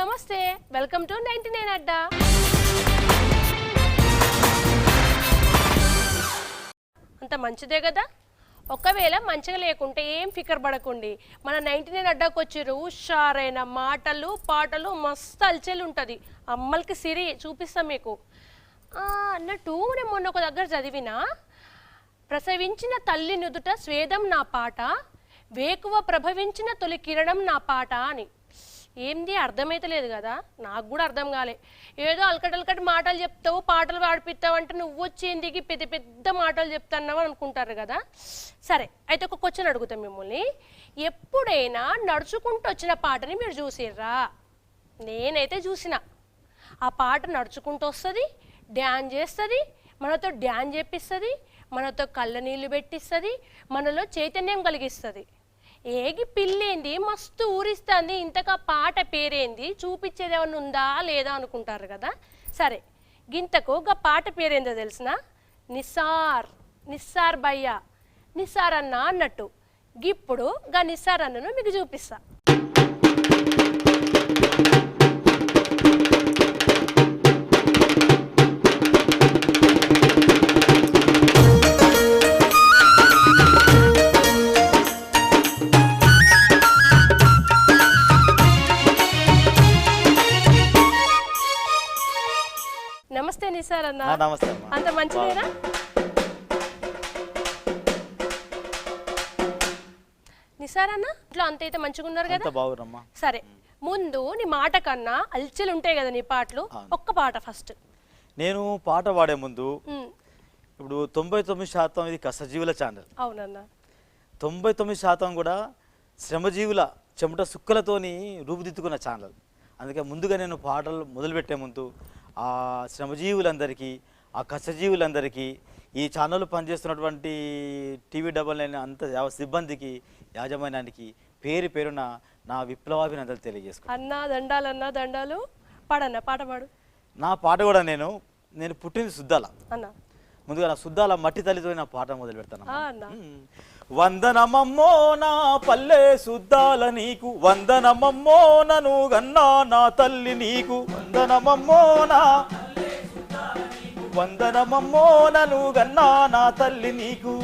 నమస్తే welcome to 99 అడ్డా. అంత మంచిదే కదా. ఒకవేళ మంచిగా లేకుంటే ఏం ఫికర్ పడకండి, మన 99 అడ్డాకు వచ్చిర్రు. హుషారైన మాటలు పాటలు మస్తు అల్చెలు ఉంటుంది. అమ్మలకి సిరి చూపిస్తాం మీకు అన్నట్టు. నేను మొన్న ఒక దగ్గర చదివినా, ప్రసవించిన తల్లి నుదుట స్వేదం నా పాట, వేకువ ప్రభవించిన తొలి కిరణం నా పాట అని. ఏంది అర్థమైతలేదు కదా, నాకు కూడా అర్థం కాలే. ఏదో అలకటలకటి మాటలు చెప్తావు, పాటలు పాడిపిస్తావు అంటే నువ్వు వచ్చేందుకు పెద్ద పెద్ద మాటలు చెప్తున్నావు అనుకుంటారు కదా. సరే అయితే ఒక క్వశ్చన్ అడుగుతాం మిమ్మల్ని. ఎప్పుడైనా నడుచుకుంటూ వచ్చిన పాటని మీరు చూసిర్రా? నేనైతే చూసిన. ఆ పాట నడుచుకుంటూ వస్తుంది, డ్యాన్స్ చేస్తుంది, మనతో డ్యాన్స్ చేపిస్తుంది, మనతో కళ్ళ నీళ్ళు పెట్టిస్తుంది, మనలో చైతన్యం కలిగిస్తుంది. ఏగి పిల్లేంది మస్తు ఊరిస్తుంది, ఇంతగా పాట పేరేంది, చూపించేది ఏమన్నా ఉందా లేదా అనుకుంటారు కదా. సరే గింతకు గా పాట పేరేందో తెలిసిన? నిస్సార్. నిస్సార్ భయ్యా, నిస్సార్ అన్న అన్నట్టు. ఇప్పుడు గా నిస్సార్ అన్నను మీకు చూపిస్తా. నమస్తే నిసార్ అన్న. నమస్తే. అంత మంచిదేనా? నిసార్ అన్న ఇట్లా అంత అయితే మంచిగా ఉన్నారు కదా. సరే ముందు నీ మాట కన్నా అల్చెలు ఉంటాయి కదా నీ పాటలు, ఒక్క పాట ఫస్ట్. నేను పాట పాడే ముందు ఇప్పుడు 99% ఇది కష్టజీవుల ఛానల్. అవునన్నా. 99% కూడా శ్రమజీవుల చెమట సుక్కలతోని రూపుదిద్దుకున్న ఛానల్. అందుకే ముందుగా నేను పాటలు మొదలుపెట్టే ముందు ఆ శ్రమజీవులందరికీ, ఆ కష్టజీవులందరికీ, ఈ ఛానల్ పనిచేస్తున్నటువంటి టీవీ 99 అంత సిబ్బందికి, యాజమాన్యానికి పేరు పేరున నా విప్లవాభినందనలు తెలియజేసుకున్నాను. అన్నా దండాలన్నా దండాలు. పాడన్నా, పాట పాడు. నా పాట కూడా నేను పుట్టింది సుద్దాల అన్న. ముందుగా నా సుద్దాల మట్టి తల్లితో నా పాట మొదలు పెడతాను. వందనమమ్మో నా పల్లె సుద్దాల నీకు, వందనమమ్మో నను గన్నా నా తల్లి నీకు, వందనమమ్మో నా వందనమమ్మో నను గన్నా నా తల్లి నీకు.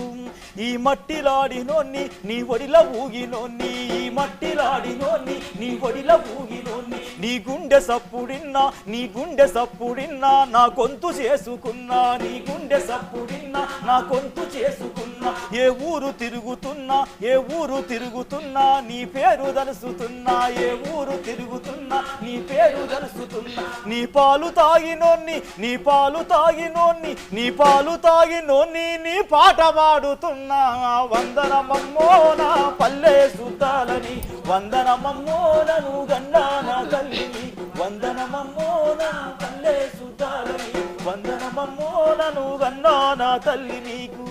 ఈ మట్టిలాడినోన్ని నీ ఒడిల ఊగినోన్ని, ఈ మట్టిలాడినోన్ని నీ ఒడిల ఊగినోన్ని, నీ గుండె సప్పుడిన్నా, నీ గుండె సప్పుడిన్నా నా గొంతు చేసుకున్నా, నీ గుండె సప్పుడిన్నా నా గొంతు చేసుకున్నా. ఏ ఊరు తిరుగుతున్నా, ఏ ఊరు తిరుగుతున్నా నీ పేరు దలుసుతున్నా, ఏ ఊరు తిరుగుతున్నా నీ పేరు దలుసుతున్నా. నీ పాలు తాగినోన్ని, నీ పాలు తాగినోన్ని, నీ పాలు తాగినోన్ని నీ పాట పాడుతున్నా. వందనమమ్మో నా పల్లె సుద్దాలని, వందనమమ్మో నను గన్నా నా తల్లిని, వందనమమ్మో నా పల్లె సుద్దాలని, వందనమమ్మో నను గన్నా నా తల్లి నీకు.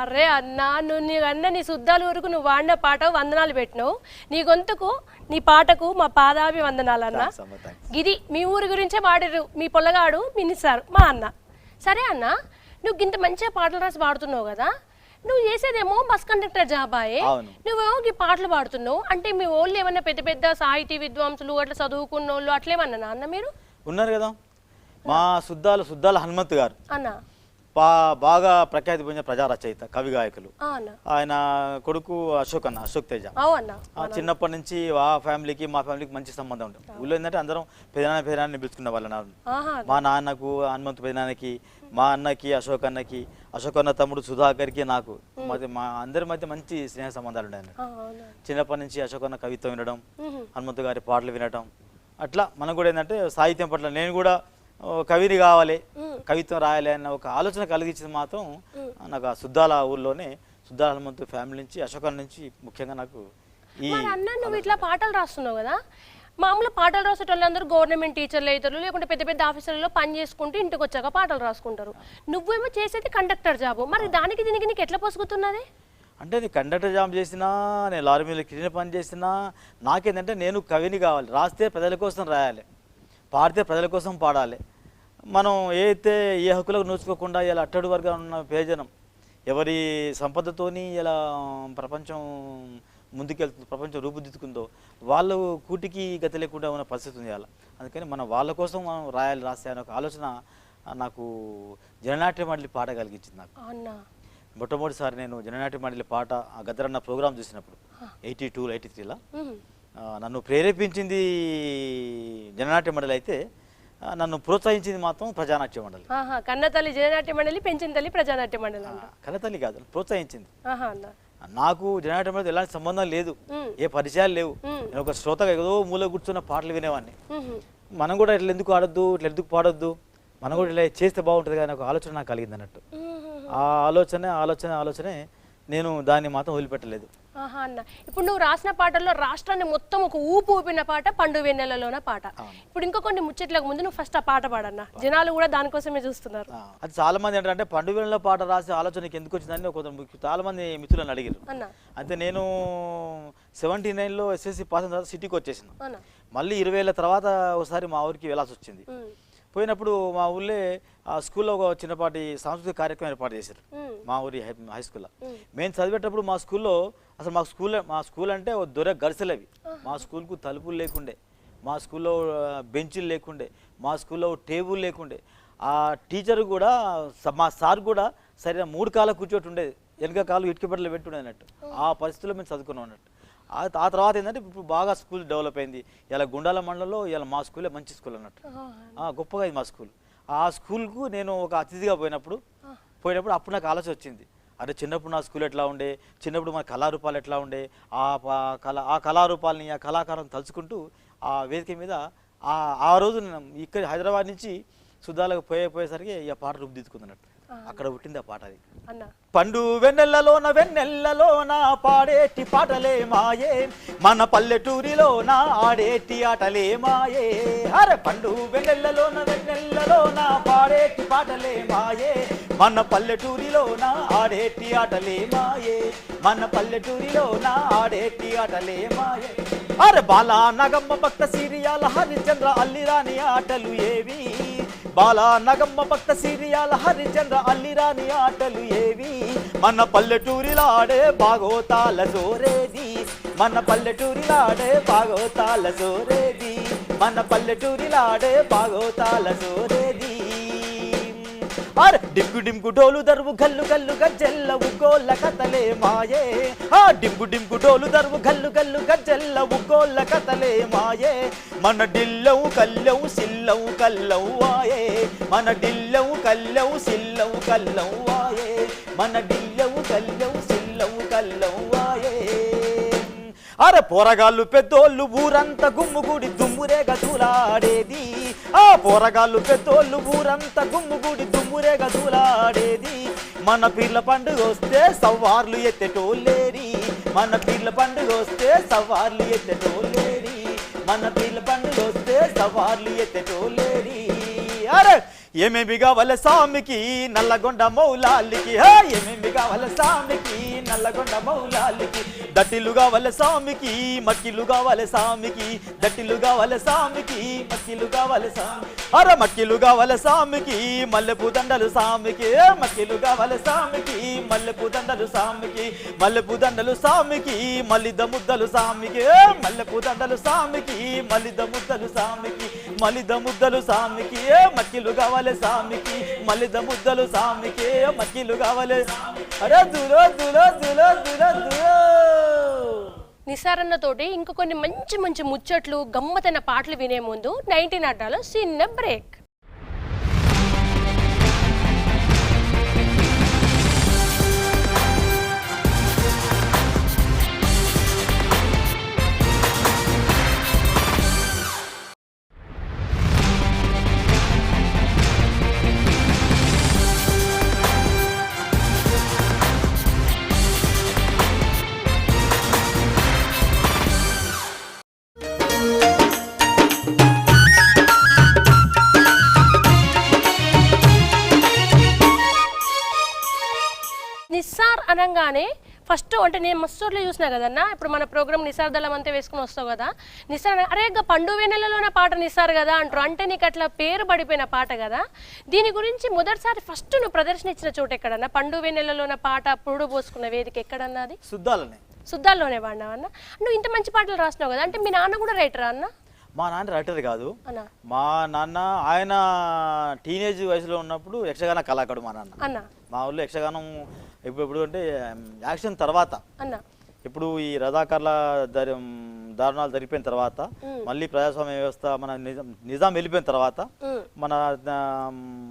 అరే అన్నా, నువ్వు నీ అన్న నీ శుద్ధాల వరకు నువ్వు వాడిన పాట వందనాలు పెట్టినావు. నీ గొంతుకు నీ పాటకు మా పాదాభి వందనాలు అన్న. గిది మీ ఊరి గురించే వాడిరు మీ పొల్లగాడు మీ నిస్సారు మా అన్న. సరే అన్న, నువ్వు ఇంత మంచిగా పాటలు రాసి పాడుతున్నావు కదా, నువ్వు చేసేదేమో బస్ కండక్టర్ జాబాయే, నువ్వేమో ఈ పాటలు పాడుతున్నావు అంటే మీ వాళ్ళు ఏమన్నా పెద్ద పెద్ద సాహితీ విద్వాంసులు అట్లా చదువుకున్న వాళ్ళు అట్లేమన్నా అన్న మీరు ఉన్నారు కదా? మా సుద్దాల హనుమంత్ గారు అన్న బాగా ప్రఖ్యాతి పొందిన ప్రజా రచయిత, కవి గాయకులు. ఆయన కొడుకు అశోక్ తేజ. చిన్నప్పటి నుంచి ఆ ఫ్యామిలీకి మా ఫ్యామిలీకి మంచి సంబంధం ఉంటుంది. ఊళ్ళో ఏంటంటే అందరం పెదనాన్ని పిలుచుకున్న వాళ్ళ. మా నాన్నకు హనుమంతు పెదనాన్నకి, మా అన్నకి అశోక్ అన్నకి, అశోక్ అన్న తమ్ముడు సుధాకర్కి, నాకు మా అందరి మధ్య మంచి స్నేహ సంబంధాలు ఉన్నాయి. చిన్నప్పటి నుంచి అశోక్ అన్న కవిత్వం వినడం, హనుమంతు గారి పాటలు వినడం, అట్లా మనకు కూడా ఏంటంటే సాహిత్యం పట్ల నేను కూడా కవిని కావాలి, కవిత్వం రాయాలి అన్న ఒక ఆలోచన కలిగించింది మాత్రం నాకు ఆ సుద్దాల ఊర్లోనే. సుద్దాల హనుమంతు ఫ్యామిలీ నుంచి, అశోకన్ నుంచి ముఖ్యంగా నాకు. అన్న నువ్వు ఇట్లా పాటలు రాస్తున్నావు కదా, మామూలు పాటలు రాసే వాళ్ళందరూ గవర్నమెంట్ టీచర్లు అవుతారు, లేకుంటే పెద్ద పెద్ద ఆఫీసర్లలో పని చేసుకుంటూ ఇంటికి వచ్చాక పాటలు రాసుకుంటారు. నువ్వేమో చేసేది కండక్టర్ జాబు, మరి దానికి దీనికి నీకు ఎట్లా పొసుగుతున్నది? అంటే నేను కండక్టర్ జాబ్ చేసినా, నేను లారీ మీద క్లీనర్ పని చేసినా, నాకేంటంటే నేను కవిని కావాలి. రాస్తే ప్రజల కోసం రాయాలి, పాడితే ప్రజల కోసం పాడాలి. మనం ఏదైతే ఏ హక్కులకు నోచుకోకుండా ఇలా అట్టడి వర్గాలు ఉన్న ప్రయోజనం ఎవరి సంపదతోని ఇలా ప్రపంచం ముందుకెళ్తుందో ప్రపంచం రూపుదిద్దుకుందో వాళ్ళు కూటికి గతి లేకుండా ఉన్న పరిస్థితి ఉంది అలా. అందుకని మనం వాళ్ళ కోసం మనం రాస్తే అనే ఒక ఆలోచన నాకు జననాట్య మండలి పాట కలిగించింది. నాకు మొట్టమొదటిసారి నేను జననాట్య మండలి పాట ఆ గద్దరన్న ప్రోగ్రామ్ చూసినప్పుడు 82, 83లా నన్ను ప్రేరేపించింది జననాట్య మండలి అయితే నన్ను ప్రోత్సహించింది మాత్రం ప్రజానాట్య మండలి. కన్నతల్లి జననాట్య మండలి, పెంచిన తల్లి ప్రజానాట్య మండలి. కన్నతల్లి కాదు, ప్రోత్సహించింది. నాకు జననాట్య మండలి ఎలాంటి సంబంధం లేదు, ఏ పరిచయాలు లేవు. నేను ఒక శ్రోతగా ఏదో మూల కూర్చున్న పాటలు వినేవాడిని. మనం కూడా ఇట్లా ఎందుకు ఆడొద్దు, ఇట్లా ఎందుకు పాడొద్దు, మనం కూడా ఇలా చేస్తే బాగుంటుంది కానీ ఒక ఆలోచన నాకు కలిగింది అన్నట్టు. ఆ ఆలోచనే నేను దాన్ని మాత్రం వదిలిపెట్టలేదు. అన్న ఇప్పుడు నువ్వు రాసిన పాటల్లో రాష్ట్రాన్ని మొత్తం ఒక ఊపు ఊపిన పాట పండు వెన్నెలలోన పాట. ఇప్పుడు ఇంకో కొన్ని ముచ్చట్లకు ముందు నువ్వు ఫస్ట్ ఆ పాట పాడన్నా, జనాలు కూడా దానికోసమే చూస్తున్నారు. అది చాలా మంది ఏంటంటే పండు వెన్నెల పాట రాసే ఆలోచనకి ఎందుకు వచ్చిందని చాలా మంది మిత్రులను అడిగారు. అయితే నేను 79లో SSC పాస్ అయిన తర్వాత సిటీకి వచ్చేసాను. మళ్ళీ 20 ఏళ్ళ తర్వాత ఒకసారి మా ఊరికి వెళ్ళాల్సి వచ్చింది. పోయినప్పుడు మా ఊళ్ళో ఆ స్కూల్లో ఒక చిన్నపాటి సాంస్కృతిక కార్యక్రమం ఏర్పాటు చేశారు మా ఊరి హై స్కూల్లో. మేము చదివేటప్పుడు మా స్కూల్లో అసలు మా స్కూల్ అంటే దొర గరిసెలవి. మా స్కూల్కు తలుపులు లేకుండే, మా స్కూల్లో బెంచులు లేకుండే, మా స్కూల్లో టేబుల్ లేకుండే. ఆ టీచర్ కూడా మా సార్ కూడా సరైన 3 కాళ్ళ కూర్చోటి ఉండేది, వెనక కాళ్ళు ఇటుక బట్టలు పెట్టుండే అన్నట్టు. ఆ పరిస్థితుల్లో మేము చదువుకున్నాం అన్నట్టు. ఆ తర్వాత ఏంటంటే ఇప్పుడు బాగా స్కూల్ డెవలప్ అయింది. ఇలా గుండాల మండలంలో ఇలా మా స్కూలే మంచి స్కూల్ అన్నట్టు, గొప్పగా ఇది మా స్కూల్. ఆ స్కూల్కు నేను ఒక అతిథిగా పోయినప్పుడు అప్పుడు నాకు ఆలోచన వచ్చింది, అరే చిన్నప్పుడు నా స్కూల్ ఎట్లా ఉండే, చిన్నప్పుడు మన కళారూపాలు ఎట్లా ఉండే, ఆ కళారూపాలని ఆ కళాకారులను తలుచుకుంటూ ఆ వేదిక మీద ఆ రోజు ఇక్కడ హైదరాబాద్ నుంచి సుద్దాలకు పోయేసరికి ఈ పాట రూపుదిద్దుకుందన్నట్టు. అక్కడ పుట్టింది ఆ పాట. అది పండు వెన్నెల్లలోన పాడేటి పాటలే మాయే, మన పల్లెటూరిలోన ఆడేటి ఆటలే మాయే. అరే పండు వెన్నెల్లలోన పాడేటి పాటలే మాయే, మన పల్లెటూరిలోన ఆడేటి ఆటలే మాయే, మన పల్లెటూరిలోన ఆడేటి ఆటలే మాయే. అరే బాలా నగమ్మ భక్త సిరియాల హరిచంద్ర అల్లిరాని ఆటలు ఏవి, బాలా నగమ్మ భక్త సిరియాల హరిచంద్ర అల్లిరాని ఆటలు ఏవి, మన పల్లెటూరిలాడే బాగోతాల జోరేది, మన పల్లెటూరిలాడే బాగోతాల జోరేది, మన పల్లెటూరిలాడే బాగోతాల జోరేది. అరే డింగు డింగు డోలు దరువు గల్లు గల్లు గజ్జెల్లవు గోళ్ళ కథలే మాయే, డింగు డింగు డోలు దరువు గల్లు గల్లు గజ్జెల్లవు గోళ్ళ కథలే మాయే, మన డిల్లవు కల్లవు సిల్లవు కల్లవు వాయే, మన డిల్లవు కల్లవు సిల్లవు కల్లవు వాయే, మన డిల్లవు కల్లవు సిల్లవు కల్లవు వాయే. అరే పోరగాళ్ళు పెద్దోళ్ళు ఊరంతా గుమ్ముగూడి దుమ్మురేగ చూలాడేది, ఆ పోరగాళ్ళు పెద్దోళ్ళు ఊరంతా గుమ్ముగూడి దుమ్మురేగ చూలాడేది, మన పీర్ల పండుగ వస్తే సవ్వార్లు ఎత్తేటోళ్ళేరి, మన పీర్ల పండుగ వస్తే సవ్వార్లు ఎత్తేటోళ్ళేరి, మన పీర్ల పండుగ వస్తే సవ్వార్లు ఎత్తేటోళ్ళేరి. అరే ఏమేమి కావాలి సామికి నల్లగొండ మౌలాలికి, ఏమేమి కావాలి సామికి నల్లగొండ మౌలాలికి, దట్టిలు కావాలి సామికి మక్కిలు కావాలి సామికి, దట్టిలు కావాలి సామికి మక్కిలు కావాలి సామి. అరే మక్కిలు కావాలి సామికి మల్లెపూ దండలు సామికి, మక్కిలు కావాలి సామికి మల్లెపూ దండలు సామికి, మల్లెపూ దండలు సామికి మల్లిద ముద్దలు సామికి, మల్లెపూ దండలు సామికి మల్లిద ముద్దలు సామికి, మల్లిద ముద్దలు సామికి, మక్కిలు కావాలి సామికి మల్లిద ముద్దలు సామికి, మక్కిలు కావాలి. అరే దులో దులో దులో దులో దులో. నిసారన్న తోటి ఇంకో కొన్ని మంచి మంచి ముచ్చట్లు గమ్మతైన పాటలు వినే ముందు 19 అడ్డాలో చిన్న బ్రేక్. నిసార్ అనగానే ఫస్ట్ అంటే నేను మస్తూర్లో చూసినా కదన్నా, ఇప్పుడు మన ప్రోగ్రామ్ నిసార్ దళం అంతా వేసుకుని వస్తావు కదా, నిసార్ అరే పండు వెన్నెలలోన పాట నిసార్ కదా అంటారు, అంటే నీకు అట్లా పేరు పడిపోయిన పాట కదా. దీని గురించి మొదటిసారి ఫస్ట్ నువ్వు ప్రదర్శన ఇచ్చిన చోటు ఎక్కడన్నా, పండు వెన్నెలలోన పాట పురుడు పోసుకున్న వేదిక ఎక్కడన్నా? అది సుద్దాల్లోనే పాడినావు అన్న. నువ్వు ఇంత మంచి పాటలు రాసినావు కదా, అంటే మీ నాన్న కూడా రైటరా అన్న? మా నాన్న రైటర్ కాదు, అన్న మా నాన్న ఆయన టీనేజ్ వయసులో ఉన్నప్పుడు యక్షగాన కళాకారుడు మా నాన్న. అన్న మా ఊళ్ళో యక్షగానం ఇప్పుడు అంటే యాక్షన్ తర్వాత, అన్న ఇప్పుడు ఈ రజాకార్ల దారుణాలు జరిగిపోయిన తర్వాత, మళ్ళీ ప్రజాస్వామ్య వ్యవస్థ మన నిజాం వెళ్ళిపోయిన తర్వాత,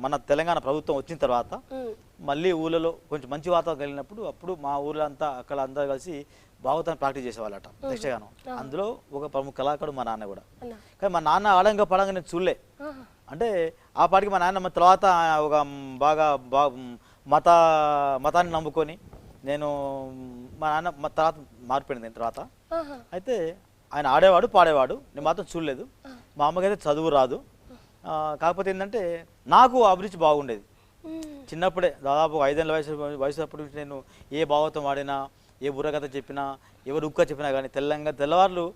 మన తెలంగాణ ప్రభుత్వం వచ్చిన తర్వాత మళ్ళీ ఊళ్ళలో కొంచెం మంచి వాతావరణం కలిగినప్పుడు అప్పుడు మా ఊళ్ళో అంతా అక్కడ అందరూ కలిసి భాగవతాన్ని ప్రాక్టీస్ చేసేవాళ్ళట యక్షగానం. అందులో ఒక ప్రముఖ కళాకారుడు మా నాన్న కూడా. కానీ మా నాన్న ఆడంగా పడంగా నేను చూడలే. అంటే ఆ పాటికి మా నాన్న తర్వాత ఒక బాగా మతాన్ని నమ్ముకొని నేను మా నాన్న తర్వాత మారిపోయింది తర్వాత. అయితే ఆయన ఆడేవాడు పాడేవాడు, నేను మాత్రం చూడలేదు. మా అమ్మకైతే చదువు రాదు, కాకపోతే ఏంటంటే నాకు అభిరుచి బాగుండేది చిన్నప్పుడే. దాదాపు 5 ఏళ్ళ వయసు అప్పుడు నేను ఏ భాగవతం వాడినా, ఏ బుర్రకథ చెప్పినా, ఎవరు ఉక్క చెప్పినా కానీ తెల్లవార్లు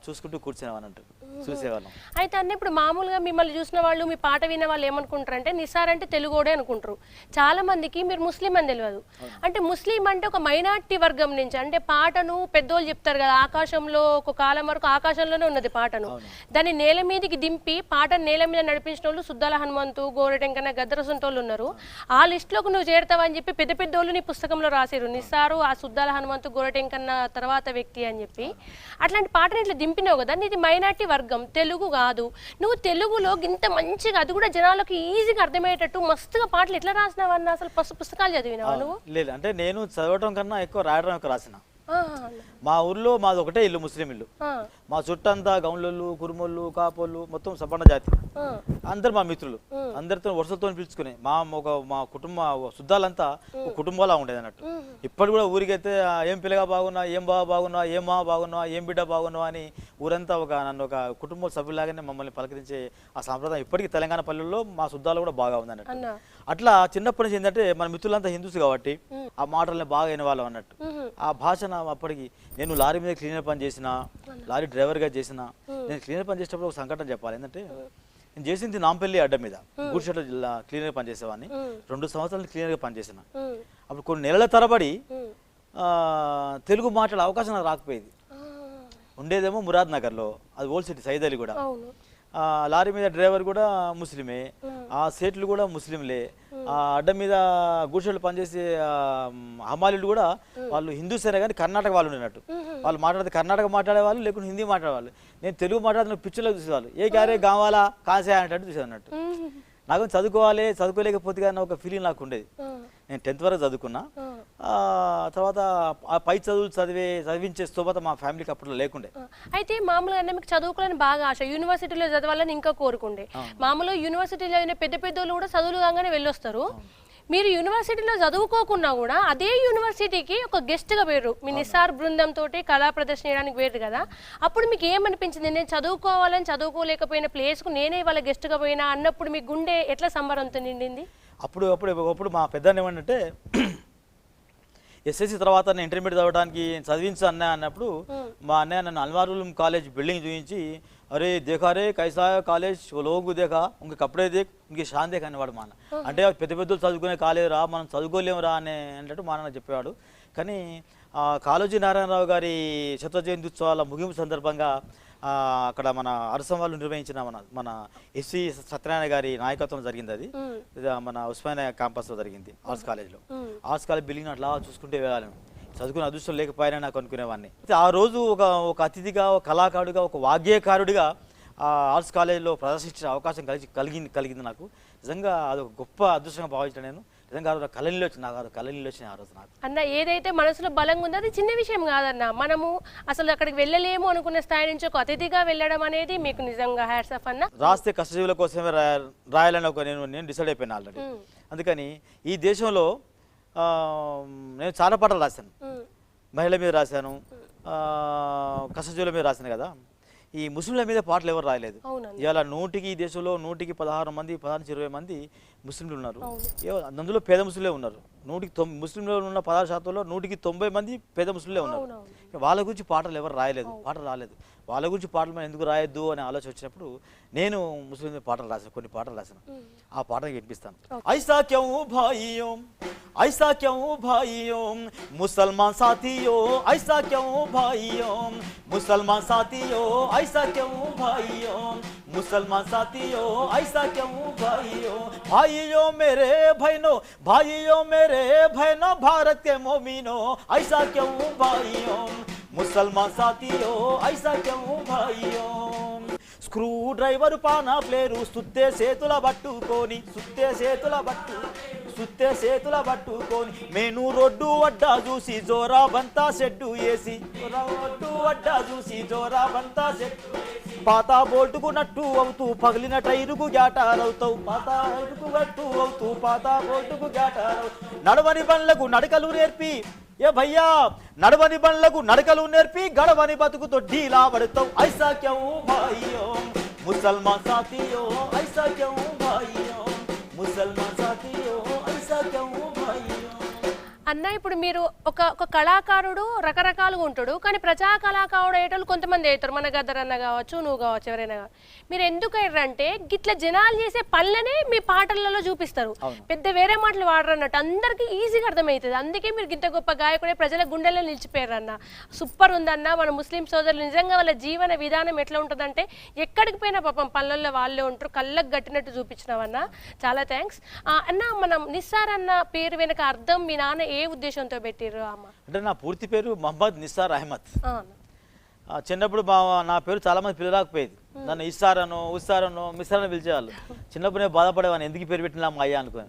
చూసుకుంటూ కూర్చునేవాళ్ళు అంటూ చూసేవాళ్ళం. అయితే అన్న ఇప్పుడు మామూలుగా మిమ్మల్ని చూసిన వాళ్ళు, మీ పాట విన్న వాళ్ళు ఏమనుకుంటారు అంటే నిసార్ అంటే తెలుగోడే అనుకుంటారు. చాలా మందికి మీరు ముస్లిం అని తెలియదు. అంటే ముస్లిం అంటే ఒక మైనార్టీ వర్గం నుంచి, అంటే పాటను పెద్దోళ్ళు చెప్తారు కదా, ఆకాశంలో ఒక కాలం వరకు ఆకాశంలోనే ఉన్నది పాటను, దాన్ని నేల మీదకి దింపి పాటను నేల మీద నడిపించిన వాళ్ళు సుద్దాల హనుమంతు, గోరటెంకన్న, గద్దరసంటోళ్ళు ఉన్నారు. ఆ లిస్టులోకి నువ్వు చేరుతావని చెప్పి పెద్ద పెద్దోళ్ళు నీ పుస్తకంలో రాశారు. నిసారు ఆ సుద్దాల హనుమంతు, గోరటెంకన్న తర్వాత వ్యక్తి అని చెప్పి. అట్లాంటి పాటను ఇట్లా దింపినావు కదా, నీది మైనార్టీ వర్గం, తెలుగు కాదు. నువ్వు తెలుగులో ఇంత మంచిగా, అది కూడా జనాలకు ఈజీగా అర్థమయ్యేటట్టు మస్తుగా పాటలు ఎట్లా రాసినావన్నా? అసలు పుస్తకాలు చదివినావా నువ్వు? లేదు, అంటే నేను చదవటం కన్నా ఎక్కువ రాయడం ఎక్కువ రాసిన. మా ఊర్లో మాది ఒకటే ఇల్లు, ముస్లిం ఇల్లు. మా చుట్టంతా గౌన్లోళ్ళు, కురుమోళ్ళు, కాపోళ్ళు, మొత్తం సబ్బన్న జాతి. అందరు మా మిత్రులు, అందరితో వరుసలతో పిలుచుకునే మా కుటుంబ శుద్ధాలంతా ఒక కుటుంబంలా ఉండేది అన్నట్టు. ఇప్పటి కూడా ఊరికైతే ఏం పిల్లగా బాగున్నా, ఏం బాగున్నా, ఏం బాగున్నా, ఏం బిడ్డ బాగున్నావు అని ఊరంతా నన్ను ఒక కుటుంబ సభ్యులాగానే మమ్మల్ని పలకరించే ఆ సాంప్రదాయం ఇప్పటికీ తెలంగాణ పల్లెల్లో మా శుద్ధాలు కూడా బాగా ఉంది అన్నట్టు. అట్లా చిన్నప్పటి నుంచి ఏంటంటే మన మిత్రులంతా హిందూస్ కాబట్టి ఆ మాటల్ని బాగా వినేవాళ్ళం అన్నట్టు. ఆ భాషను అప్పటికి నేను లారీ మీద క్లీనర్ పని చేసిన, లారీ డ్రైవర్గా చేసిన. నేను క్లీనర్ పని చేసేటప్పుడు ఒక సంఘటన చెప్పాలి. ఏంటంటే నేను చేసింది నాంపల్లి అడ్డ మీద గూడ్షెడ్ క్లీనర్గా పనిచేసేవాడిని. 2 సంవత్సరాలు క్లీనర్గా పనిచేసిన. అప్పుడు కొన్ని నెలల తరబడి తెలుగు మాట్లాడే అవకాశం నాకు రాకపోయేది. ఉండేదేమో మురాద్ నగర్లో, అది ఓల్డ్ సిటీ సైదలి కూడా. లారీ మీద డ్రైవర్ కూడా ముస్లిమే, ఆ సేట్లు కూడా ముస్లింలే, ఆ అడ్డ మీద గూడ్షెడ్లు పనిచేసే హమాలీలు కూడా వాళ్ళు హిందూస్ అయినా కానీ కర్ణాటక వాళ్ళు ఉండేనట్టు. వాళ్ళు మాట్లాడితే కర్ణాటక మాట్లాడేవాళ్ళు, లేకుంటే హిందీ మాట్లాడేవాళ్ళు. నేను తెలుగు మాట్లాడుతున్న పిక్చర్లో చూసేవాళ్ళు, ఏ క్యారే కావాలా కాసే అనేటట్టు చూసేదన్నట్టు. నాకు చదువుకోలేకపోతే కానీ ఒక ఫీలింగ్ నాకు ఉండేది. నేను 10th వరకు చదువుకున్నా. తర్వాత ఆ పై చదువులు చదివించే స్తోమత మా ఫ్యామిలీకి అప్పట్లో లేకుండే. అయితే మామూలుగా మీకు చదువుకోవాలని బాగా ఆశ, యూనివర్సిటీలో చదవాలని ఇంకా కోరుకుండే. మామూలుగా యూనివర్సిటీలో అయిన పెద్ద పెద్దోళ్ళు కూడా చదువులు కాగానే వెళ్ళొస్తారు. మీరు యూనివర్సిటీలో చదువుకోకున్నా కూడా అదే యూనివర్సిటీకి ఒక గెస్ట్గా వేరు, మీ నిసార్ బృందంతో కళా ప్రదర్శన చేయడానికి వేరు కదా. అప్పుడు మీకు ఏమనిపించింది? నేను చదువుకోవాలని చదువుకోలేకపోయిన ప్లేస్కు నేనే వాళ్ళ గెస్ట్గా పోయినా అన్నప్పుడు మీ గుండె ఎట్లా సంబరంతో నిండింది? అప్పుడు మా పెద్ద ఏమంటే ఎస్ఎస్సి తర్వాత నేను ఇంటర్మీడియట్ చదవడానికి చదివించు అన్నప్పుడు మా అన్నయ్య నన్ను అల్మారులం కాలేజ్ బిల్డింగ్ చూపించి, అరే దేఖారే కైసా కాలేజ్ లోగు దేఖా ఇంక కప్పుడే దేఖ్ ఇంక షాన్ దేఖ అనేవాడు మా అన్న. అంటే పెద్ద పెద్దలు చదువుకునే కాలేజ్ రా, మనం చదువుకోలేము రా అన్నట్టు మా నాన్న చెప్పేవాడు. కానీ కాళోజీ నారాయణరావు గారి శత జయంతి ఉత్సవాల ముగింపు సందర్భంగా అక్కడ మన అరసం వాళ్ళు నిర్వహించిన మన ఎస్సీ సత్యనారాయణ గారి నాయకత్వం జరిగింది. అది మన ఉస్మానియా క్యాంపస్లో జరిగింది, ఆర్ట్స్ కాలేజ్లో. ఆర్ట్స్ కాలేజ్ బిల్డింగ్ అట్లా చూసుకుంటే వెళ్ళాలి. చదువుకునే అదృష్టం లేకపోయినా నాకు అనుకునేవాడిని. ఆ రోజు ఒక అతిథిగా, ఒక కళాకారుడిగా, ఒక వాగ్గేయకారుడిగా ఆర్ట్స్ కాలేజ్లో ప్రదర్శించిన అవకాశం కలిగింది నాకు. నిజంగా అది ఒక గొప్ప అదృష్టంగా భావించాను నేను. నిజంగా కళనీళ్ళు వచ్చినాయి ఆ రోజు నాకు. అన్న ఏదైతే మనసులో బలంగా ఉందో అది చిన్న విషయం కాదన్న. మనము అసలు అక్కడికి వెళ్ళలేము అనుకునే స్థాయి నుంచి ఒక అతిథిగా వెళ్ళడం అనేది మీకు నిజంగా హ్యాట్స్ ఆఫ్ అన్న. రాస్తే కష్టజీవుల కోసమే రాయాలని నేను డిసైడ్ అయిపోయాను ఆల్రెడీ. అందుకని ఈ దేశంలో నేను చాలా పాటలు రాశాను. మహిళల మీద రాశాను, కష్టజీవుల మీద రాశాను కదా. ఈ ముస్లింల మీద పాటలు ఎవరు రాయలేదు. ఇవాళ ఈ దేశంలో 100కి 16 మంది 16-20 మంది ముస్లింలు ఉన్నారు. అందులో పేద ముస్లింలే ఉన్నారు. ముస్లింలో ఉన్న 16% 190 మంది పేద ముస్లింలే ఉన్నారు. వాళ్ళ గురించి పాటలు ఎవరు రాయలేదు, పాటలు రాలేదు. వాళ్ళ గురించి పాటలు మనం ఎందుకు రాయొద్దు అనే ఆలోచన వచ్చినప్పుడు నేను ముస్లిం పాటలు రాసిన, కొన్ని పాటలు రాసిన. ఆ పాటలు వినిపిస్తాను. ఐసా క్యూ భాయియో, ఐసా క్యూ భాయియో ముసల్మాన్ సాథియో, ఐసా క్యూ భాయియో ముసల్మాన్ సాథియో, ఐసా క్యూ భాయియో मुसलमान साथियों ऐसा क्यों भाइयों, भाइयों मेरे बहनों, भाइयों मेरे बहनों भारत के मोमिनों, ऐसा क्यों भाइयों मुसलमान साथियों ऐसा क्यों भाइयों. స్క్రూ డ్రైవర్ పానా ప్లేరు సుత్తే సేతుల పట్టుకొని, సుత్తే సేతుల పట్టుకొని మేను రోడ్డు అడ్డా చూసి జోరా బంతా సెడ్డు వేసి, రోడ్డు అడ్డా చూసి జోరా బంతా సెడ్డు పాత బోల్టుకు నట్టు అవుతూ పగిలిన టైరుకు గ్యాటారవుతావు, పాత టైరుకు నట్టు అవుతూ పాత బోల్టుకు గ్యాటారవుతావు. నడవని బండ్లకు నడకలు నేర్పి ఏ భయ్యా, నడవని బండ్లకు నడకలు నేర్పి గడవని బతుకుతో ఢీలా పడతావు. ఐసా క్యూ భాయియో ముసల్మాన్ సాథియో, ఐసా క్యూ భాయియో ముసల్మాన్ సాథియో, ఐసా క్యూ భాయియో. అన్న ఇప్పుడు మీరు ఒక కళాకారుడు రకరకాలుగా ఉంటాడు, కానీ ప్రజా కళాకారుడు అయ్యేటోళ్ళు కొంతమంది అవుతారు. మన గద్దర్ అన్న కావచ్చు, నువ్వు కావచ్చు, ఎవరైనా కావచ్చు. మీరు ఎందుకు అయ్యారంటే గిట్ల జనాలు చేసే పనులనే మీ పాటలలో చూపిస్తారు, పెద్ద వేరే మాటలు వాడరు అన్నట్టు అందరికీ ఈజీగా అర్థమవుతుంది. అందుకే మీరు ఇంత గొప్ప గాయకుడే ప్రజల గుండెల్లో నిలిచిపోయారు అన్న. సూపర్ ఉందన్న. మన ముస్లిం సోదరులు నిజంగా వాళ్ళ జీవన విధానం ఎట్లా ఉంటుందంటే ఎక్కడికి పోయినా పాపం పనులలో వాళ్ళే ఉంటారు, కళ్ళకు గట్టినట్టు చూపించినావన్న. చాలా థ్యాంక్స్ అన్న. మనం నిస్సార్ అన్న పేరు వెనక అర్థం మీ నాన్న ఏ ఉద్దేశంతో పెట్టిర్రు అమ్మ? అంటే నా పూర్తి పేరు మహమ్మద్ నిస్సార్ అహ్మద్. చిన్నప్పుడు నా పేరు చాలా మంది పిల్లరాకపోయేది. నన్ను ఇస్సారనో, ఉస్సారనో, మిస్సారనో పిలిచేవాళ్ళు. చిన్నప్పుడు నేను బాధపడేవాడిని, ఎందుకు పేరు పెట్టినా మా అయ్యా అనుకుని.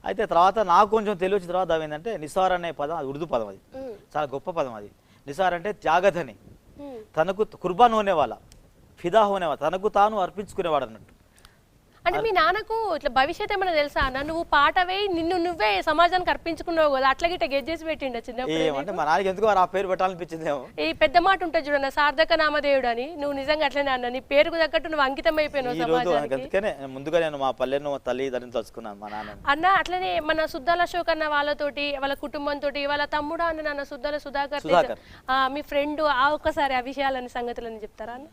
అయితే తర్వాత నాకు కొంచెం తెలియచిన తర్వాత ఏంటంటే నిస్సార్ అనే పదం, అది ఉర్దూ పదం, అది చాలా గొప్ప పదం. అది నిస్సార్ అంటే త్యాగధని, తనకు కుర్బాన్ హోనేవాళ్ళ, ఫిదా హోనేవాళ్ళ, తనకు తాను అర్పించుకునేవాడు అన్నట్టు. అంటే మీ నాన్నకు ఇట్లా భవిష్యత్ ఏమైనా తెలుసా అన్న? నువ్వు పాట వేయి నిన్ను నువ్వే సమాజానికి అర్పించుకున్నావు కదా, అట్లా గిట్ట గెజ్జేసి పెట్టిండ చిన్నప్పుడు? అంటే మా నాన్నకి ఎందుకు ఆ పేరు పెట్టాలనిపించిందేమో. ఈ పెద్ద మాట ఉంటుంది చూడన్న, సార్థక నామదేవుడు అని. నువ్వు నిజంగా అట్లనే అన్న, నీ పేరుకు తగ్గట్టు నువ్వు అంకితం అయిపోయినావు సమాజానికి. అందుకనే ముందుగా నేను మా పల్లెను తల్లి తండ్రిని తలుచుకున్నాను మా నాన్న. అన్న అట్లనే మన సుద్దాల అశోక్ అన్న వాళ్ళతోటి, వాళ్ళ కుటుంబంతో, వాళ్ళ తమ్ముడు అన్న నాన్న సుద్దాల సుధాకర్, మీ ఫ్రెండ్, ఒక్కసారి ఆ విషయాలని సంగతులని చెప్తారా అన్న?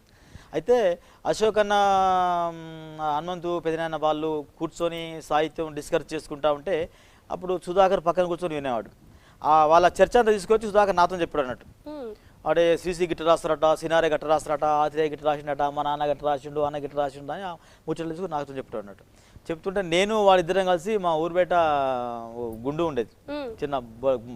అయితే అశోక్ అన్న, హనుమంతు పెదనాన్న వాళ్ళు కూర్చొని సాహిత్యం డిస్కస్ చేసుకుంటా ఉంటే అప్పుడు సుధాకర్ పక్కన కూర్చొని వినేవాడు. వాళ్ళ చర్చ అంతా తీసుకొచ్చి సుధాకర్ నాతో చెప్పాడు అన్నట్టు. వాడే శ్రీశ్రీ గిట్ట రాస్తారట, సినారే గట్ట రాస్తారట, ఆత్రేయ గిట్ట రాసిండట, మా నాన్న గట్ట రాసిండు, అన్న గిట్ట రాసిండు అని ముచ్చట్లు తీసుకుని నాతో చెప్తాడు అన్నట్టు. చెప్తుంటే నేను వాళ్ళిద్దరం కలిసి మా ఊరు బయట గుండు ఉండేది, చిన్న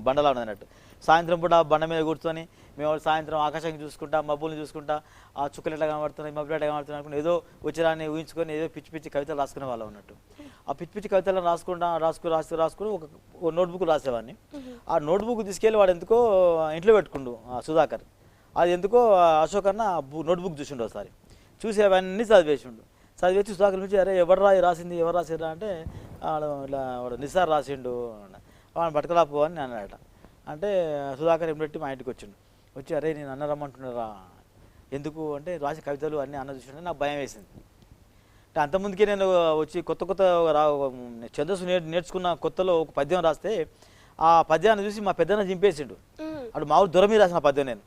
బండలా ఉండేది అన్నట్టు. సాయంత్రం పూట బండ మీద కూర్చొని మేము సాయంత్రం ఆకాశాన్ని చూసుకుంటా, మబ్బుల్ని చూసుకుంటా, ఆ చుక్కలు ఎట్లా కనబడుతున్నాయి, మబ్బులు ఎట్లా కనబడుతున్నాయి అనుకుని ఏదో వచ్చిరాన్ని ఊహించుకొని ఏదో పిచ్చి పిచ్చి కవితలు రాసుకునే వాళ్ళం ఉన్నట్టు. ఆ పిచ్చి పిచ్చి కవితలను రాసుకుని ఒక నోట్బుక్ రాసేవాడిని. ఆ నోట్బుక్ తీసుకెళ్ళి వాడు ఎందుకో ఇంట్లో పెట్టుకుండు సుధాకర్. అది ఎందుకో అశోక్ అన్న నోట్బుక్ చూసిండు ఒకసారి. చూసి అవన్నీ చదివేసిండు. చదివేసి సుధాకర్ నుంచి అరే ఎవరు రాసింది, ఎవరు రాసిరా అంటే ఇలా వాడు నిస్సార్ రాసిండు, వాడిని పట్టుకురాపో అని అన్నాడట. అంటే సుధాకర్ ఏం పెట్టి మా ఇంటికి వచ్చిండు. వచ్చి అరే నేను అన్న రమ్మంటున్నారా, ఎందుకు అంటే రాసి కవితలు అన్నీ అన్న చూసిండే నాకు భయం వేసింది. అంటే అంతకుముందుకే నేను వచ్చి కొత్త ఛందస్సు నేర్చుకున్న కొత్తలో ఒక పద్యం రాస్తే ఆ పద్యాన్ని చూసి మా పెద్దన్న చింపేసిండు. అటు మా ఊరు దూరం మీద రాసిన పద్యం నేను.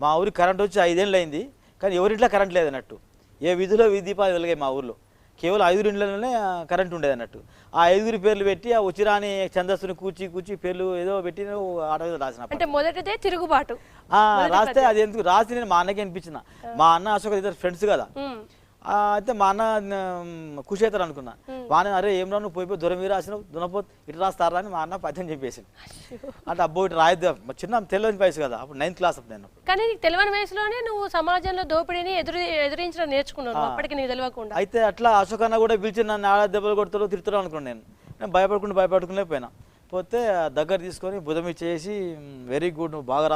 మా ఊరికి కరెంట్ వచ్చి 5 ఏళ్ళు అయింది, కానీ ఎవరింట్లో కరెంట్ లేదన్నట్టు. ఏ వీధిలో వీధి దీపాలు వెలిగాయి మా ఊర్లో. కేవలం 5 ఇండ్లలోనే కరెంట్ ఉండేది అన్నట్టు. ఆ 5 పేర్లు పెట్టి ఆ ఉచిరాని ఛందస్సుని కూచి పేర్లు ఏదో పెట్టి ఆట మీద రాసిన. అంటే మొదటిదే తిరుగుబాటు రాస్తే అది ఎందుకు రాసి నేను మా అన్నకి అనిపించిన. మా అన్న అశోక్ ఇద్దరు ఫ్రెండ్స్ కదా. అయితే మా అన్న ఖుషి అవుతారు అనుకున్నా. మా అన్న అరే ఏం రా నువ్వు పోయిపోయి దూరం మీద రాసినావు, దునపోతు ఇటు రాస్తారా అని మా అన్న పద్యం చెప్పేసి. అంటే అబ్బో ఇటు రాయద్దు, చిన్న తెలియని వయసు కదా, అప్పుడు 9th క్లాస్ అప్పుడు నేను. కానీ నీకు తెలియని వయసులోనే నువ్వు సమాజంలో దోపిడీని ఎదురించడం నేర్చుకున్నావు, అప్పటికి నీకు తెలియకుండా. అయితే అట్లా అశోక్ అన్న కూడా పిలిచి నన్ను ఆడ దెబ్బలు కొడతారో తిరుగుతారో అనుకున్నాను. నేను భయపడుకునే పోయినా. పోతే దగ్గర తీసుకొని బుధం ఇచ్చేసి వెరీ గుడ్, నువ్వు బాగా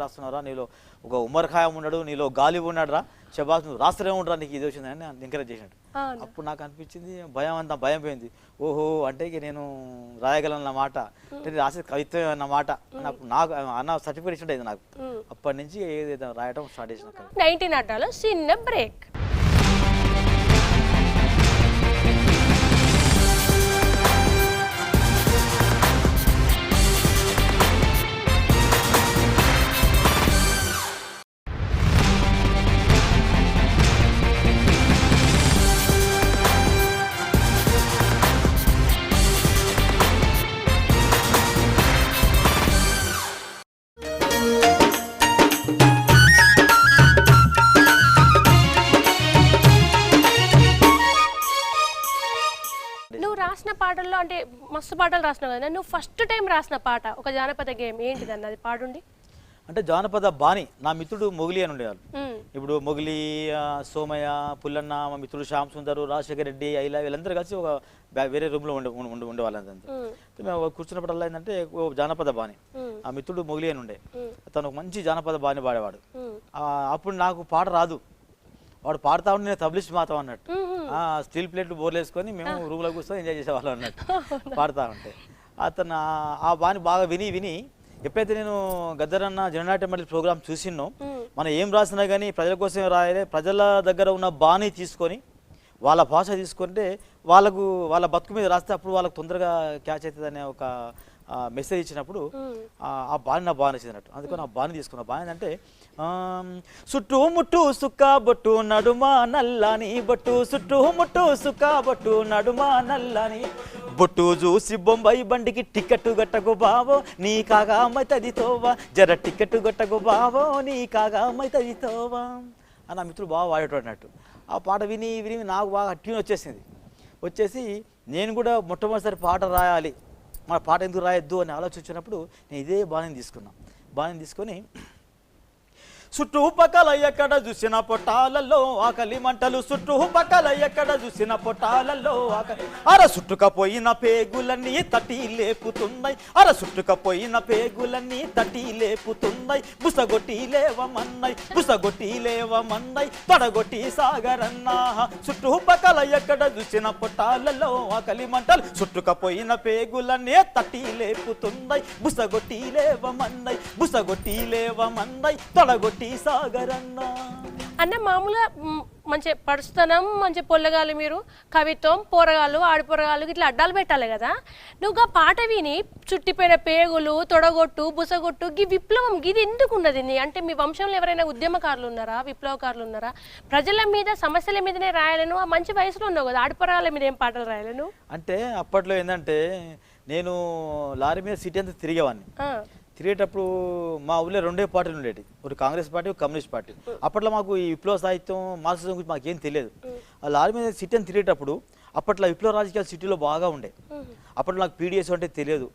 రాస్తున్నారా, నీలో ఒక ఉమర్ ఖాయం ఉన్నాడు, నీలో గాలి ఉన్నాడు రా, షబాస్ నువ్వు రాస్తూనే ఉండరా, నీకు ఇది వచ్చిందని ఎంకరేజ్ చేసినట్టు. అప్పుడు నాకు అనిపించింది భయం పోయింది. ఓహో అంటే ఇక నేను రాయగలను అన్నమాట, నేను రాసేది కవిత్వం అన్నమాట. నాకు అన్న సర్టిఫికేట్ ఇచ్చింది నాకు. అప్పటి నుంచి ఏదైతే రాయటం స్టార్ట్ చేసిన. 19 అడ్డాలో చిన్న బ్రేక్. రాసిన పాటల్లో అంటే మస్తు పాటలు రాసినావు కదా, నువ్వు ఫస్ట్ టైం రాసిన పాట ఒక జానపద గేయం ఏంటిదన్న అది పాడుండి? అంటే జానపద బాణి నా మిత్రుడు మొగిలి అని ఉండేవాళ్ళు. ఇప్పుడు మొగిలి, సోమయ్య, పుల్లన్న, మా మిత్రుడు శ్యామ్ సుందరు, రాజశేఖర్ రెడ్డి, ఐలా వీళ్ళందరూ కలిసి ఒక వేరే రూమ్లో ఉండేవాళ్ళంతా. మేము కూర్చున్నప్పుడల్లా ఏంటంటే జానపద బాణి. ఆ మిత్రుడు మొగిలి అని ఉండే, తను ఒక మంచి జానపద బాణి పాడేవాడు. అప్పుడు నాకు పాట రాదు, వాడు పాడుతా ఉంటే నేను తబలిస్ట్ మాతాం అన్నట్టు. స్టీల్ ప్లేట్లు బోర్లు వేసుకొని మేము రూమ్లో కూర్చొని ఎంజాయ్ చేసేవాళ్ళం అన్నట్టు పాడుతూ ఉంటే. అతను ఆ బాణి బాగా విని ఎప్పుడైతే నేను గద్దరన్న జననాట్య మండలి ప్రోగ్రామ్ చూసినో, మనం ఏం రాసినా కానీ ప్రజల కోసమే రాయాలి, ప్రజల దగ్గర ఉన్న బాణి తీసుకొని వాళ్ళ భాష తీసుకుంటే వాళ్ళ బతుకు మీద రాస్తే అప్పుడు వాళ్ళకు తొందరగా క్యాచ్ అవుతుంది అనే ఒక మెసేజ్ ఇచ్చినప్పుడు ఆ బాణి నా బాగా నచ్చినట్టు. అందుకని ఆ బాణి తీసుకున్నా. బాణి అంటే చుట్టూ ముట్టు సుక్క బొట్టు నడుమా నల్లని బొట్టు, చుట్టూ ముట్టు సుక్క బొట్టు నడుమా నల్లని బొట్టు చూసి బొంబాయి బండికి టికెట్ గట్టకు బావో నీ కాగా మైతది తోవా, జర టికెట్ గట్టకు బావో నీ కాగా మైతది తోవా అని నా మిత్రుడు బాగా వాడేటోడు అన్నట్టు. ఆ పాట విని నాకు బాగా ట్యూన్ వచ్చేసి నేను కూడా మొట్టమొదటిసారి పాట రాయాలి, మన పాట ఎందుకు రాయొద్దు అని ఆలోచించినప్పుడు నేను ఇదే బాణిని తీసుకొని చుట్టుపక్కల ఎక్కడ చూసిన పొట్టాలలో ఆకలి మంటలు, చుట్టుపక్కల ఎక్కడ చూసిన పొట్టాలలో ఆకలి, చుట్టుకపోయిన పేగులన్నీ తట్టి లేపుతున్నాయి, చుట్టుకపోయిన పేగులన్నీ తట్టి లేపుతున్నాయి, బుసగొట్టి లేవమన్నాయి తొడగొట్టి సాగరన్నా, చుట్టుపక్కల ఎక్కడ చూసిన పొట్టాలలో ఆకలి మంటలు, చుట్టుకపోయిన పేగులన్నీ తట్టి లేపుతున్నాయి, బుసగొట్టి లేవమన్నాయి తొడగొట్టి సాగరన్నా. అన్న మామూలుగా మంచి పడుస్తానం, మంచి పొల్లగాలు, మీరు కవిత్వం, పోరగాళ్ళు, ఆడిపోరగాళ్ళు ఇట్లా అడ్డాలు పెట్టాలి కదా. నువ్వు ఆ పాట విని చుట్టిపోయిన పేగులు, తొడగొట్టు, బుసగొట్టు, ఈ విప్లవం ఇది ఎందుకు ఉన్నది? అంటే మీ వంశంలో ఎవరైనా ఉద్యమకారులు ఉన్నారా, విప్లవకారులు ఉన్నారా? ప్రజల మీద, సమస్యల మీదనే రాయాలను. ఆ మంచి వయసులో ఉన్నావు కదా, ఆడిపోరగాళ్ళ మీద ఏం పాటలు రాయాలను? అంటే అప్పట్లో ఏంటంటే నేను లారీ మీద సిటీ అంతా తిరిగేవాడిని. తిరిగేటప్పుడు మా ఊళ్ళో రెండే పార్టీలు ఉండేవి, ఒకటి కాంగ్రెస్ పార్టీ, ఒక కమ్యూనిస్ట్ పార్టీ. అప్పట్లో మాకు ఈ విప్లవ సాహిత్యం, మార్క్సిజం గురించి మాకేం తెలియదు. ఆ లారీ మీద సిటీ అని తిరిగేటప్పుడు అప్పట్లో విప్లవ రాజకీయాలు సిటీలో బాగా ఉండే. అప్పట్లో నాకు పీడిఎస్ అంటే తెలియదు,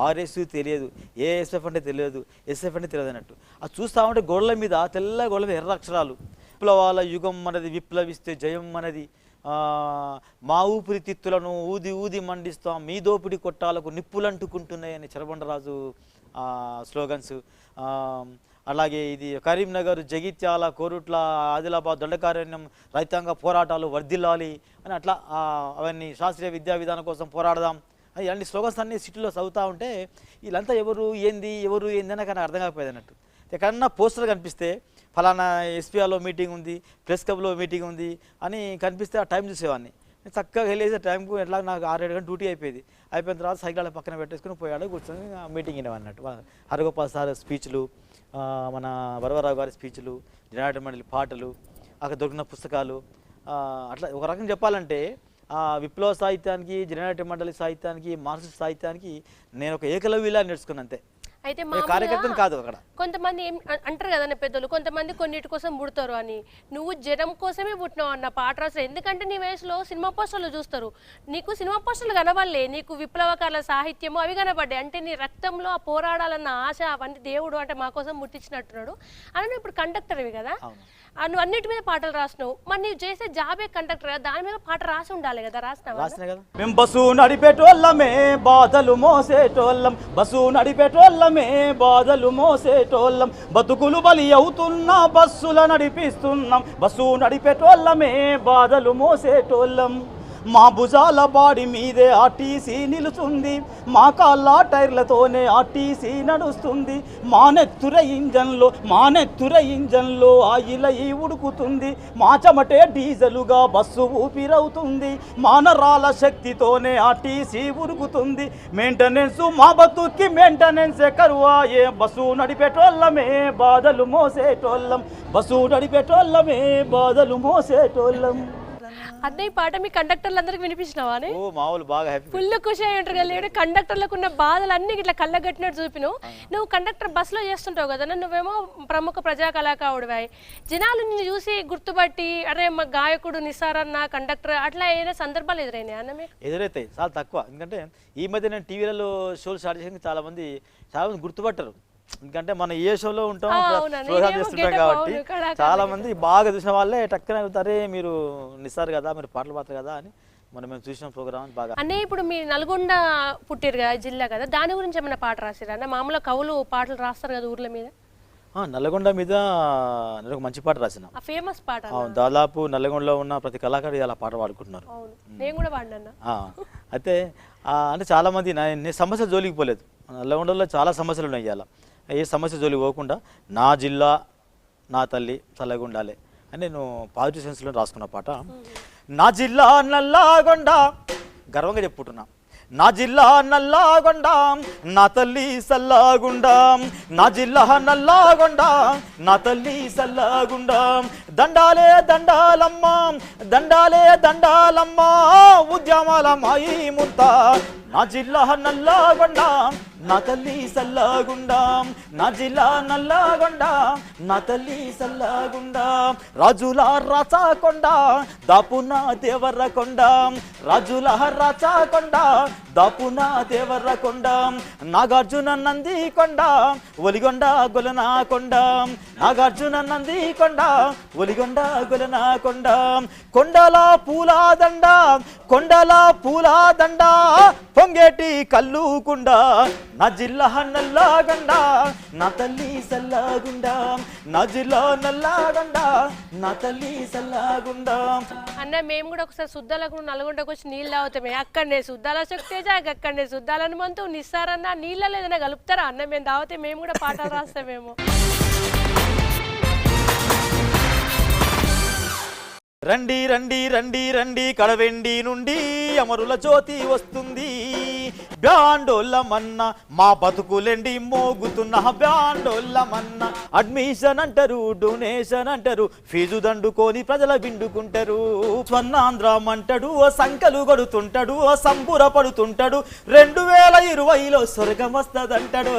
ఆర్ఎస్ తెలియదు, ఏఎస్ఎఫ్ అంటే తెలియదు, ఎస్ఎఫ్ అంటే తెలియదు అన్నట్టు. అది చూస్తూ ఉంటే గోడల మీద, తెల్ల గోడల మీద ఎర్ర అక్షరాలు, విప్లవాల యుగం అనేది, విప్లవిస్తే జయం అనేది, మా ఊపిరితిత్తులను ఊది మండిస్తాం, మీ దోపిడి కొట్టాలకు నిప్పులంటుకుంటున్నాయని చరబండరాజు స్లోగన్స్. అలాగే ఇది కరీంనగర్, జగిత్యాల, కోరుట్ల, ఆదిలాబాద్, దొండకారణ్యం రైతాంగ పోరాటాలు వర్ధిల్లాలి అని అట్లా అవన్నీ శాస్త్రీయ విద్యా విధానం కోసం పోరాడదాం అని ఇలాంటి స్లోగన్స్ అన్నీ సిటీలో చదువుతూ ఉంటే వీళ్ళంతా ఎవరు ఏంది అని కానీ అర్థం కాకపోయేది అన్నట్టు. ఎక్కడన్నా పోస్టర్ కనిపిస్తే ఫలానా ఎస్పీఆర్లో మీటింగ్ ఉంది, ప్రెస్ క్లబ్లో మీటింగ్ ఉంది అని కనిపిస్తే ఆ టైం చూసేవాడిని. చక్కగా వెళ్ళేసే టైంకు ఎట్లా నాకు 6-7 గంటలు డ్యూటీ అయిపోయిన తర్వాత సైకిల్ పక్కన పెట్టేసుకుని పోయాడు, కూర్చొని మీటింగ్ వినేవన్నట్టు. హరగోపాల్ సార్ స్పీచ్లు, మన వరవరావు గారి స్పీచ్లు, జననాట్య మండలి పాటలు, అక్కడ దొరికిన పుస్తకాలు, అట్లా ఒక రకంగా చెప్పాలంటే విప్లవ సాహిత్యానికి, జననాట్య మండలి సాహిత్యానికి, మార్క్సిస్ట్ సాహిత్యానికి నేను ఒక ఏకలవ్యులా నేర్చుకున్నాను అంతే. అయితే కార్యకర్తను కాదు. అక్కడ కొంతమంది ఏం అంటారు కదన్న పెద్దలు, కొంతమంది కొన్నిటి కోసం పుడతారు అని. నువ్వు జనం కోసమే పుట్టినావు అన్న పాట రాసలు. ఎందుకంటే నీ వయసులో సినిమా పోస్టర్లు చూస్తారు, నీకు సినిమా పోస్టర్లు కనబడలే, నీకు విప్లవకారుల సాహిత్యము అవి కనబడ్డాయి. అంటే నీ రక్తంలో ఆ పోరాడాలన్న ఆశ, అవన్నీ దేవుడు అంటే మా కోసం పుట్టించినట్టున్నాడు అని. నువ్వు ఇప్పుడు కండక్టర్వి కదా, నువ్వు అన్నిటి మీద పాటలు రాసినావు. మరి నువ్వు చేసే జాబే కండక్టర్ కదా, దాని మీద పాట రాసి ఉండాలి కదా, రాసినావా? మేము బస్సు నడిపేటోళ్ళమే బాధలు మోసేటోళ్ళం, బస్సు నడిపేటోళ్ళమే బాధలు మోసేటోళ్ళం, బతుకులు బలి అవుతున్నా బస్సుల నడిపిస్తున్నాం, బస్సు నడిపేటోళ్ళమే బాధలు మోసేటోళ్ళం. మా భుజాల బాడి మీదే ఆర్టీసీ నిలుచుంది, మా కాళ్ళ టైర్లతోనే ఆర్టీసీ నడుస్తుంది, మా నెత్తుర ఇంజన్లో ఆయిల ఉడుకుతుంది, మా చెమటే డీజలుగా బస్సు ఊపిరవుతుంది, మా నరాల శక్తితోనే ఆర్టీసీ ఉరుకుతుంది. మెయింటెనెన్స్ మా బతుక్కి మెయింటెనెన్సే కరువాయే, బస్సు నడిపేటోళ్ళమే బాధలు మోసేటోళ్ళం, బస్సు నడిపేటోళ్ళమే బాధలు మోసేటోళ్ళం. అదే ఈ పాట మీ కండక్టర్లందరికి వినిపించినావా అని? ఓ మామూలు బాగా హ్యాపీ. ఫుల్ ఖుషి అయి ఉంటారు కదా. కండక్టర్లకు ఉన్న బాధలు అన్ని ఇట్లా కళ్ళగట్టినట్టు చూపిను. నువ్వు కండక్టర్ బస్సులో చేస్తుంటావు కదా, నువ్వేమో ప్రముఖ ప్రజా కళాకారుడివాయి. జనాలు నిన్ను చూసి గుర్తుపట్టి అరే మా గాయకుడు నిసార్ అన్న కండక్టర్ అట్లా ఏదైనా సందర్భాలు ఎదురైనాయి అన్నమే? ఎదురైతాయి చాలా తక్కువ. ఎందుకంటే ఈ మధ్య నేను టీవీలలో షోలు స్టార్ట్ చేసి చాలా మంది గుర్తుపట్టరు. ఎందుకంటే మనం ఏ షోలో ఉంటాం ప్రోగ్రామ్ చేస్తుంటాం కాబట్టి చాలా మంది బాగా చూసిన వాళ్ళే టక్కన అవుతారే మీరు నిసార్ కదా, మీరు పాటలు పాడతారు కదా అని మేము చూసిన ప్రోగ్రామ్ బాగా. అన్నీ ఇప్పుడు మీరు నల్గొండ పుట్టిరు కదా జిల్లా కదా, దాని గురించి ఏమైనా పాట రాసిరా అన్న? మామూలుగా కవులు పాటలు రాస్తారు కదా ఊర్ల మీద. నల్లగొండ మీద నేను ఒక మంచి పాట రాసిన, ఫేమస్ పాట. దాదాపు నల్లగొండలో ఉన్న ప్రతి కళాకారు అలా పాట పాడుకుంటున్నారు. నేను కూడా పాడినా. అయితే అంటే చాలా మంది నేను సమస్య జోలికి పోలేదు. నల్లగొండలో చాలా సమస్యలు ఉన్నాయి. ఇవాళ ఏ సమస్య జోలికి పోకుండా నా జిల్లా నా తల్లి చల్లగుండాలి అని నేను పాజిటివ్ సెన్స్లో రాసుకున్న పాట. నా జిల్లా నల్లగొండ గర్వంగా చెప్పుకుంటున్నా. నా జిల్లా నల్లగొండ నా తల్లి సల్లగుండా, నా జిల్లా నల్లగొండ నా తల్లి సల్లగుండా. దండాలే దండాలమ్మ దండాలే దండాలమ్మ ఉద్యమాల మాయి ముంత. నా జిల్లా నల్లగొండ నా తల్లి సల్లగుండా, నా జిల్లా నల్లగొండ నా తల్లి సల్లగుండా. రాజుల రాచకొండ దాపున దేవరకొండ, రాజుల రాచకొండ దాపున దేవరకొండ. నాగార్జున నంది కొండ ఒలిగొండ గొలనాకొండ, నాగార్జున నంది కొండ ఒలిగొండ గొలనాకొండ. కొండల పూలాదండ కొండల పూలాదండ పొంగేటి కల్లుకుండ. నా జిల్లా నల్లగొండ నా తల్లి సల్లగుండా, నా జిల్లా నల్లగొండ నా తల్లి సల్లగుండా. అన్న మేము కూడా ఒకసారి సుద్దాలకు నల్గొండకు వచ్చి నీళ్ళు తాగుతామే. అక్కడనే సుద్దాల శక్తేజ, అక్కడనే సుద్దాల హనుమంతు నిస్సారన్న నీళ్ళలో ఏదైనా కలుపుతారా అన్న? మేము తాగితే మేము కూడా పాటలు రాస్తామేమో. రండి రండి రండి రండి కడవెండి నుండి అమరుల జ్యోతి వస్తుంది. బ్యాండోళ్ళమన్న మా బతుకులెండి మోగుతున్న బ్యాండోళ్ళమన్న. అడ్మిషన్ అంటారు, డొనేషన్ అంటారు, ఫీజు దండుకొని ప్రజల బిండుకుంటారు. స్వర్ణాంధ్రం అంటాడు, ఓ సంకలు కొడుతుంటాడు, ఓ సంబుర పడుతుంటాడు. 2020లో స్వర్గం వస్తుందంటాడు.